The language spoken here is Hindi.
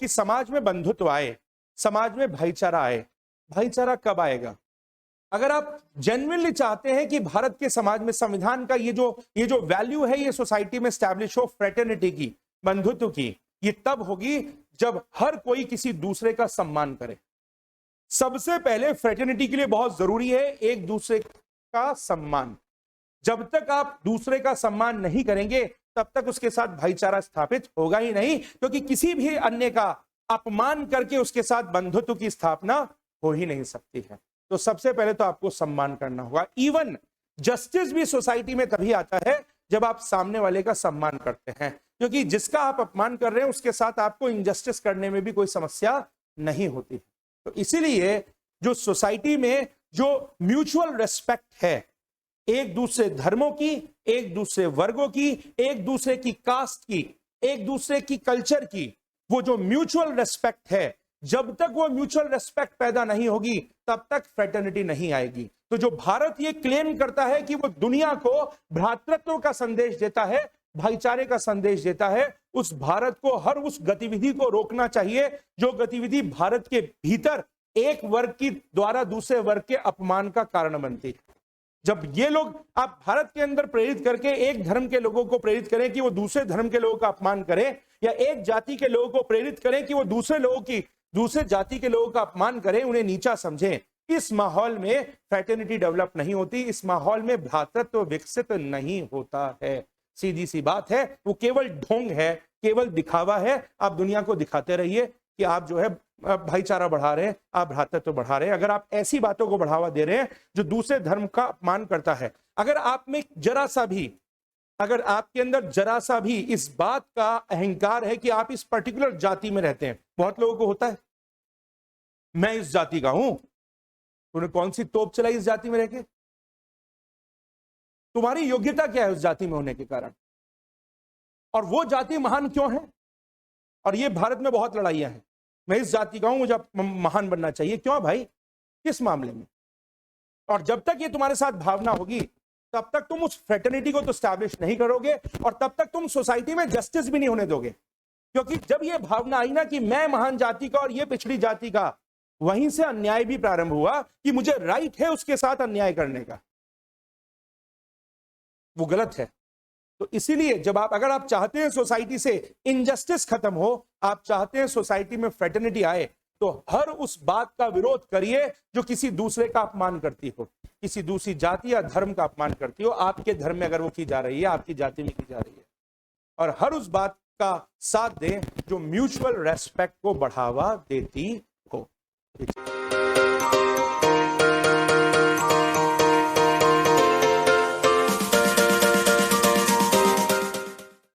कि समाज में बंधुत्व आए, समाज में भाईचारा आए। भाईचारा कब आएगा? अगर आप जेन्युइनली चाहते हैं कि भारत के समाज में संविधान का ये जो वैल्यू है ये सोसाइटी में स्टैब्लिश हो, फ्रेटर्निटी की, बंधुत्व की, ये तब होगी जब हर कोई किसी दूसरे का सम्मान करे। सबसे पहले फ्रेटर्निटी के लिए बहुत जरूरी है एक दूसरे का सम्मान। जब तक आप दूसरे का सम्मान नहीं करेंगे तब तक उसके साथ भाईचारा स्थापित होगा ही नहीं, क्योंकि किसी भी अन्य का अपमान करके उसके साथ बंधुत्व की स्थापना हो ही नहीं सकती है। तो सबसे पहले तो आपको सम्मान करना होगा। इवन जस्टिस भी सोसाइटी में तभी आता है जब आप सामने वाले का सम्मान करते हैं, क्योंकि जिसका आप अपमान कर रहे हैं उसके साथ आपको इनजस्टिस करने में भी कोई समस्या नहीं होती। तो इसीलिए जो सोसाइटी में जो म्यूचुअल रेस्पेक्ट है, एक दूसरे धर्मों की, एक दूसरे वर्गों की, एक दूसरे की कास्ट की, एक दूसरे की कल्चर की, वो जो म्यूचुअल रेस्पेक्ट है, जब तक वो म्यूचुअल रेस्पेक्ट पैदा नहीं होगी तब तक फ्रेटर्निटी नहीं आएगी। तो जो भारत ये क्लेम करता है कि वो दुनिया को भ्रातृत्व का संदेश देता है, भाईचारे का संदेश देता है, उस भारत को हर उस गतिविधि को रोकना चाहिए जो गतिविधि भारत के भीतर एक वर्ग की द्वारा दूसरे वर्ग के अपमान का कारण बनती है। जब ये लोग आप भारत के अंदर प्रेरित करके एक धर्म के लोगों को प्रेरित करें कि वो दूसरे धर्म के लोगों का अपमान करें, या एक जाति के लोगों को प्रेरित करें कि वो दूसरे जाति के लोगों का अपमान करें, उन्हें नीचा समझें, इस माहौल में फ्रेटर्निटी डेवलप नहीं होती, इस माहौल में भ्रातृत्व विकसित नहीं होता है। सीधी सी बात है, वो केवल ढोंग है, केवल दिखावा है। आप दुनिया को दिखाते रहिए कि आप जो है भाईचारा बढ़ा रहे हैं, आप भ्रातृत्व बढ़ा रहे हैं। अगर आप ऐसी बातों को बढ़ावा दे रहे हैं जो दूसरे धर्म का अपमान करता है, अगर आप में जरा सा भी, अगर आपके अंदर जरा सा भी इस बात का अहंकार है कि आप इस पर्टिकुलर जाति में रहते हैं, बहुत लोगों को होता है, मैं इस जाति का हूं, तूने कौन सी तोप चलाई इस जाति में रहकर? तुम्हारी योग्यता क्या है उस जाति में होने के कारण? और वो जाति महान क्यों है? और ये भारत में बहुत लड़ाइयां हैं, मैं इस जाति का हूं, मुझे महान बनना चाहिए। क्यों भाई, किस मामले में? और जब तक ये तुम्हारे साथ भावना होगी तब तक तुम उस फ्रेटर्निटी को तो स्टैब्लिश नहीं करोगे, और तब तक तुम सोसाइटी में जस्टिस भी नहीं होने दोगे। क्योंकि जब ये भावना आई ना कि मैं महान जाति का और ये पिछड़ी जाति का, वहीं से अन्याय भी प्रारंभ हुआ कि मुझे राइट है उसके साथ अन्याय करने का। वो गलत है। तो इसीलिए जब अगर आप चाहते हैं सोसाइटी से इनजस्टिस खत्म हो, आप चाहते हैं सोसाइटी में फ्रेटर्निटी आए, तो हर उस बात का विरोध करिए जो किसी दूसरे का अपमान करती हो, किसी दूसरी जाति या धर्म का अपमान करती हो। आपके धर्म में अगर वो की जा रही है, आपकी जाति में की जा रही है, और हर उस बात का साथ दें जो म्यूचुअल रेस्पेक्ट को बढ़ावा देती हो।